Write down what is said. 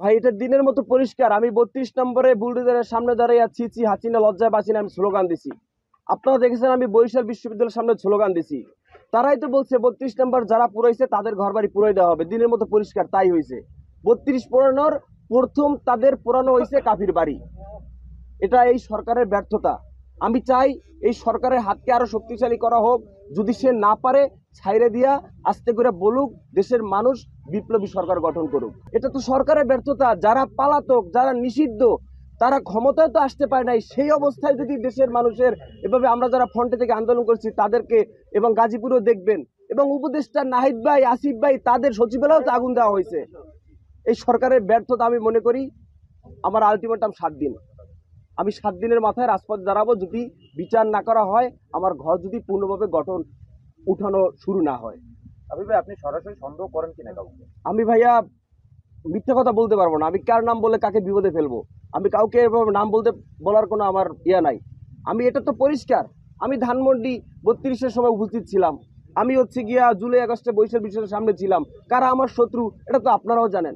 ভাই এটা দিনের মতো পরিষ্কার। আমি 32 নম্বরে বুলডোজারের সামনে দাঁড়িয়ে ছি ছি হাসিনা লজ্জায় বাঁচি না, আমি স্লোগান দিছি। আপনারা দেখেছেন আমি বরিশাল বিশ্ববিদ্যালয়ের সামনে স্লোগান দিছি। তারাই তো বলছে 32 নম্বর যারা পুরাইছে তাদের ঘর বাড়ি পুরাই দেওয়া হবে। দিনের মতো পরিষ্কার তাই হয়েছে। 32 পুরানোর প্রথম তাদের পুরানো হয়েছে কাফির বাড়ি। এটা এই সরকারের ব্যর্থতা। আমি চাই এই সরকারের হাতকে আরো শক্তিশালী করা হোক। যদি সে না পারে ছাইরে দিয়া আস্তে করে বলুক দেশের মানুষ বিপ্লবী সরকার গঠন করুক। এটা তো সরকারের ব্যর্থতা। যারা পালাতক, যারা নিষিদ্ধ, তারা ক্ষমতায় তো আসতে পারে নাই। সেই অবস্থায় যদি দেশের মানুষের এভাবে আমরা যারা ফ্রন্টে থেকে আন্দোলন করছি তাদেরকে, এবং গাজীপুরেও দেখবেন, এবং উপদেষ্টা নাহিদ ভাই, আসিফ ভাই, তাদের সচিবালয়েও তো আগুন দেওয়া হয়েছে। এই সরকারের ব্যর্থতা আমি মনে করি। আমার আলটিমেটাম 7 দিন। আমি 7 দিনের মাথায় রাজপথ দাঁড়াবো যদি বিচার না করা হয়, আমার ঘর যদি পূর্ণভাবে গঠন উঠানো শুরু না হয়। আপনি সরাসরি সন্দেহ করেন কিনা কাউকে? আমি ভাইয়া মিথ্যা কথা বলতে পারবো না। আমি কার নাম বলে কাকে বিপদে ফেলবো? আমি কাউকে এভাবে নাম বলতে বলার কোনো আমার নাই। আমি এটা তো পরিষ্কার। আমি ধানমন্ডি 32-এর সময় উপস্থিত ছিলাম। আমি গিয়া জুলাই আগস্টে বরিশাল বিশ্ববিদ্যালয়ের সামনে ছিলাম। কারা আমার শত্রু এটা তো আপনারাও জানেন।